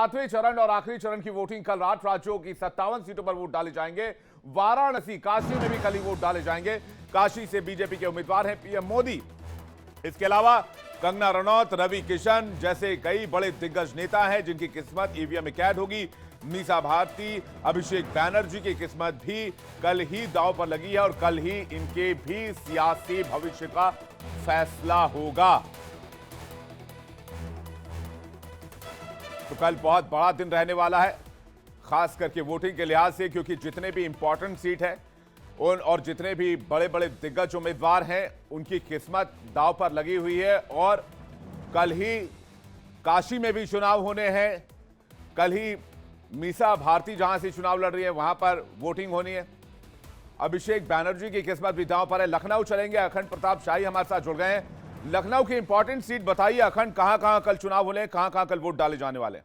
सातवें चरण और आखिरी चरण की वोटिंग कल रात। राज्यों की 57 सीटों पर वोट डाले जाएंगे। वाराणसी, काशी में भी कल ही वोट डाले जाएंगे। काशी से बीजेपी के उम्मीदवार हैं पीएम मोदी। इसके अलावा कंगना रनौत, रवि किशन जैसे कई बड़े दिग्गज नेता हैं जिनकी किस्मत ईवीएम में कैद होगी। मीसा भारती, अभिषेक बैनर्जी की किस्मत भी कल ही दांव पर लगी है और कल ही इनके भी सियासी भविष्य का फैसला होगा। तो कल बहुत बड़ा दिन रहने वाला है, खास करके वोटिंग के लिहाज से, क्योंकि जितने भी इंपॉर्टेंट सीट है उन और जितने भी बड़े बड़े दिग्गज उम्मीदवार हैं उनकी किस्मत दांव पर लगी हुई है। और कल ही काशी में भी चुनाव होने हैं। कल ही मीसा भारती जहां से चुनाव लड़ रही है वहां पर वोटिंग होनी है। अभिषेक बैनर्जी की किस्मत भी दांव पर है। लखनऊ चलेंगे, अखंड प्रताप शाही हमारे साथ जुड़ गए हैं। लखनऊ की इंपॉर्टेंट सीट बताइए अखंड, कहां कहां कल चुनाव होने, कहां कहां कल वोट डाले जाने वाले हैं?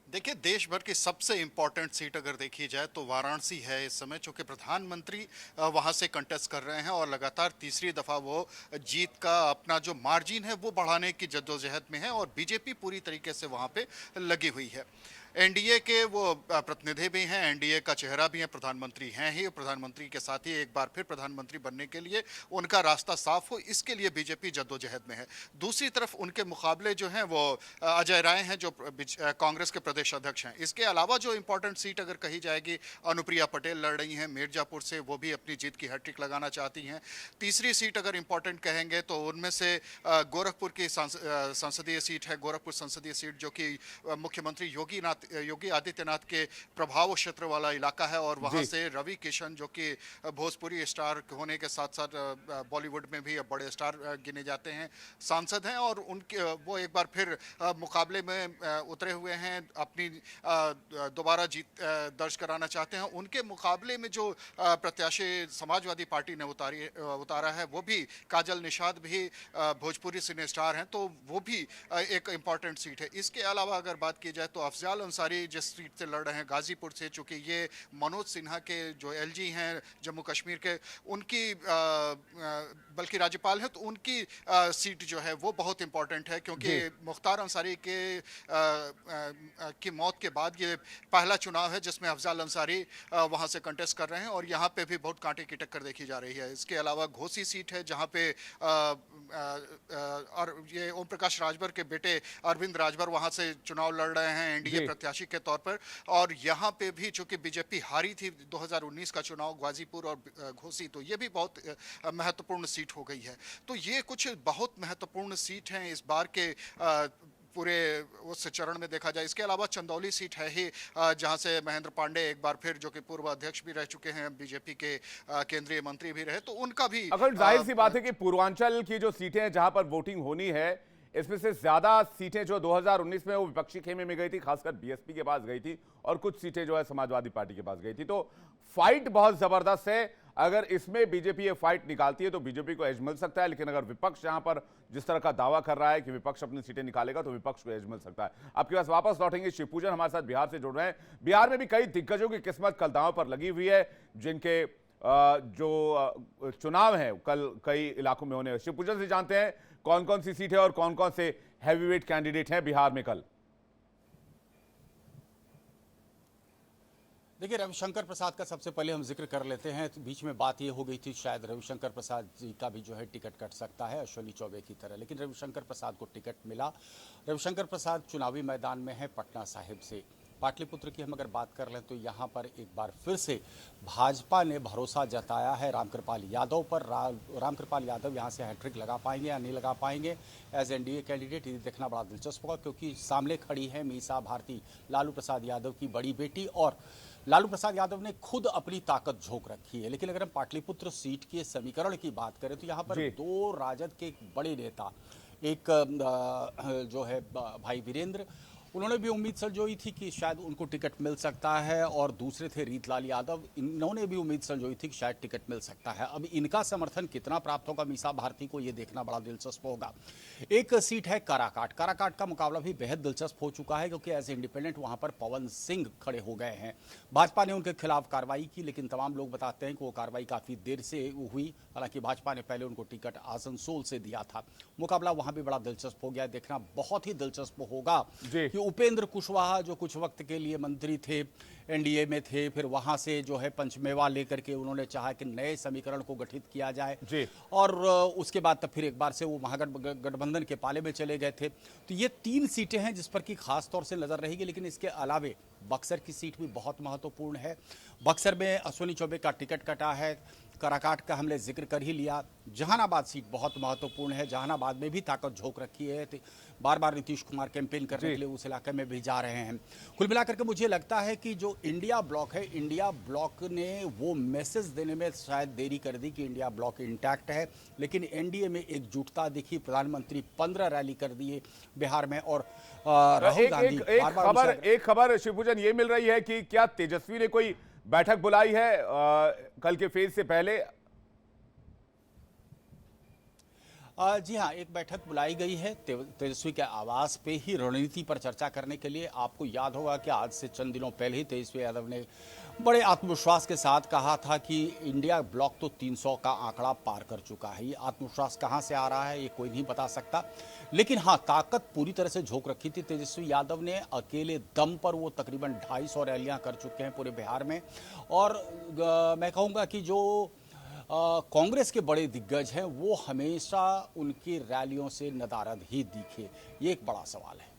देखिए, देश भर की सबसे इंपॉर्टेंट सीट अगर देखी जाए तो वाराणसी है इस समय, चूंकि प्रधानमंत्री वहां से कंटेस्ट कर रहे हैं और लगातार तीसरी दफा वो जीत का अपना जो मार्जिन है वो बढ़ाने की जद्दोजहद में है और बीजेपी पूरी तरीके से वहां पे लगी हुई है। एनडीए के वो प्रतिनिधि भी हैं, एनडीए का चेहरा भी है, प्रधानमंत्री हैं ही। प्रधानमंत्री के साथ ही एक बार फिर प्रधानमंत्री बनने के लिए उनका रास्ता साफ हो, इसके लिए बीजेपी जद्दोजहद में है। दूसरी तरफ उनके मुकाबले जो हैं वो अजय राय हैं जो कांग्रेस के प्रदेश अध्यक्ष हैं। इसके अलावा जो इंपॉर्टेंट सीट अगर कही जाएगी, अनुप्रिया पटेल लड़ रही हैं मिर्जापुर से, वो भी अपनी जीत की हैट्रिक लगाना चाहती हैं। तीसरी सीट अगर इंपॉर्टेंट कहेंगे तो उनमें से गोरखपुर की संसदीय सीट है, गोरखपुर संसदीय सीट जो कि मुख्यमंत्री योगी आदित्यनाथ के प्रभाव क्षेत्र वाला इलाका है और वहां से रवि किशन जो कि भोजपुरी स्टार होने के साथ साथ बॉलीवुड में भी बड़े स्टार गिने जाते हैं, सांसद हैं और उनके वो एक बार फिर मुकाबले में उतरे हुए हैं, अपनी दोबारा जीत दर्ज कराना चाहते हैं। उनके मुकाबले में जो प्रत्याशी समाजवादी पार्टी ने उतारा है वो भी काजल निषाद भी भोजपुरी सिने स्टार हैं, तो वो भी एक इम्पॉर्टेंट सीट है। इसके अलावा अगर बात की जाए तो अफजाल अंसारी जिस सीट से लड़ रहे हैं गाजीपुर से, चूंकि ये मनोज सिन्हा के जो एलजी हैं जम्मू कश्मीर के, उनकी बल्कि राज्यपाल हैं, तो उनकी सीट जो है वो बहुत इंपॉर्टेंट है क्योंकि मुख्तार अंसारी के की मौत के बाद ये पहला चुनाव है जिसमें अफजाल अंसारी वहां से कंटेस्ट कर रहे हैं और यहाँ पे भी बहुत कांटे की टक्कर देखी जा रही है। इसके अलावा घोसी सीट है जहाँ पे और ये ओम प्रकाश राजभर के बेटे अरविंद राजभर वहां से चुनाव लड़ रहे हैं एनडीए प्रत्याशी के तौर पर। और यहाँ पे भी चूंकि बीजेपी हारी थी 2019 का चुनाव गाजीपुर और घोसी, तो ये भी बहुत महत्वपूर्ण सीट हो गई है। तो ये कुछ बहुत महत्वपूर्ण सीट हैं इस बार के पूरे उस चरण में देखा जाए। इसके अलावा चंदौली सीट है ही जहां से महेंद्र पांडे एक बार फिर जो कि पूर्व अध्यक्ष भी रह चुके हैं, बीजेपी के केंद्रीय मंत्री भी रहे, तो उनका भी अगर जाहिर सी बात है कि पूर्वांचल की जो सीटें जहां पर वोटिंग होनी है इसमें से ज्यादा सीटें जो 2019 में वो विपक्षी खेमे में गई थी, खासकर बीएसपी के पास गई थी और कुछ सीटें जो है समाजवादी पार्टी के पास गई थी। तो फाइट बहुत जबरदस्त है। अगर इसमें बीजेपी ये फाइट निकालती है तो बीजेपी को एज मिल सकता है, लेकिन अगर विपक्ष यहां पर जिस तरह का दावा कर रहा है कि विपक्ष अपनी सीटें निकालेगा तो विपक्ष को एज मिल सकता है। आपके पास वापस लौटेंगे, शिवपूजन हमारे साथ बिहार से जुड़ रहे हैं। बिहार में भी कई दिग्गजों की किस्मत कल दांव पर लगी हुई है जिनके जो चुनाव है कल कई इलाकों में होने। शिवपूजन से जानते हैं कौन कौन सी सीट है और कौन कौन से हैवीवेट कैंडिडेट हैं बिहार में कल। देखिए, रविशंकर प्रसाद का सबसे पहले हम जिक्र कर लेते हैं। तो बीच में बात ये हो गई थी शायद रविशंकर प्रसाद जी का भी जो है टिकट कट सकता है अश्विनी चौबे की तरह, लेकिन रविशंकर प्रसाद को टिकट मिला। रविशंकर प्रसाद चुनावी मैदान में है पटना साहिब से। पाटलिपुत्र की हम अगर बात कर लें तो यहाँ पर एक बार फिर से भाजपा ने भरोसा जताया है रामकृपाल यादव पर। रामकृपाल यादव यहाँ से हैट्रिक लगा पाएंगे या नहीं लगा पाएंगे एज एनडीए कैंडिडेट, ये देखना बड़ा दिलचस्प होगा क्योंकि सामने खड़ी है मीसा भारती, लालू प्रसाद यादव की बड़ी बेटी, और लालू प्रसाद यादव ने खुद अपनी ताकत झोंक रखी है। लेकिन अगर हम पाटलिपुत्र सीट के समीकरण की बात करें तो यहाँ पर दो राजद के बड़े नेता, एक जो है भाई वीरेंद्र उन्होंने भी उम्मीद संजोई थी कि शायद उनको टिकट मिल सकता है, और दूसरे थे रीतलाल यादव, इन्होंने भी उम्मीद संजोई थी कि शायद टिकट मिल सकता है। अब इनका समर्थन कितना प्राप्त होगा मीसा भारती को, ये देखना बड़ा दिलचस्प होगा। एक सीट है काराकाट। काराकाट का मुकाबला भी बेहद दिलचस्प हो चुका है, क्योंकि एज इंडिपेंडेंट वहां पर पवन सिंह खड़े हो गए हैं। भाजपा ने उनके खिलाफ कार्रवाई की, लेकिन तमाम लोग बताते हैं कि वो कार्रवाई काफी देर से हुई। हालांकि भाजपा ने पहले उनको टिकट आसनसोल से दिया था। मुकाबला वहां भी बड़ा दिलचस्प हो गया, देखना बहुत ही दिलचस्प होगा कि उपेंद्र कुशवाहा जो कुछ वक्त के लिए मंत्री थे, एनडीए में थे, फिर वहां से जो है पंचमेवा लेकर के उन्होंने चाहा कि नए समीकरण को गठित किया जाए, और उसके बाद तब फिर एक बार से वो महागठबंधन के पाले में चले गए थे। तो ये 3 सीटें हैं जिस पर कि खास तौर से नजर रहेगी। लेकिन इसके अलावे बक्सर की सीट भी बहुत महत्वपूर्ण है। बक्सर में अश्विनी चौबे का टिकट कटा है। कराकाट का हमने जिक्र कर ही लिया। जहानाबाद सीट बहुत महत्वपूर्ण है। जहानाबाद में भी ताकत झोंक रखी है। बार बार नीतीश कुमार कैंपेन करने के लिए उस इलाके में भी जा रहे हैं। कुल मिलाकर के मुझे लगता है कि जो इंडिया ब्लॉक है, इंडिया ब्लॉक ने वो मैसेज देने में शायद देरी कर दी कि इंडिया ब्लॉक इंटैक्ट है, लेकिन एनडीए में एकजुटता दिखी। प्रधानमंत्री 15 रैली कर दिए बिहार में, और राहुल गांधी एक खबर शिवभूषण ये मिल रही है कि क्या तेजस्वी ने कोई बैठक बुलाई है कल के फेज से पहले? जी हाँ, एक बैठक बुलाई गई है तेजस्वी के आवास पे ही रणनीति पर चर्चा करने के लिए। आपको याद होगा कि आज से चंद दिनों पहले ही तेजस्वी यादव ने बड़े आत्मविश्वास के साथ कहा था कि इंडिया ब्लॉक तो 300 का आंकड़ा पार कर चुका है। ये आत्मविश्वास कहाँ से आ रहा है ये कोई नहीं बता सकता, लेकिन हाँ, ताकत पूरी तरह से झोंक रखी थी तेजस्वी यादव ने। अकेले दम पर वो तकरीबन 250 रैलियां कर चुके हैं पूरे बिहार में। और मैं कहूँगा कि जो कांग्रेस के बड़े दिग्गज हैं वो हमेशा उनकी रैलियों से नदारद ही दिखे, ये एक बड़ा सवाल है।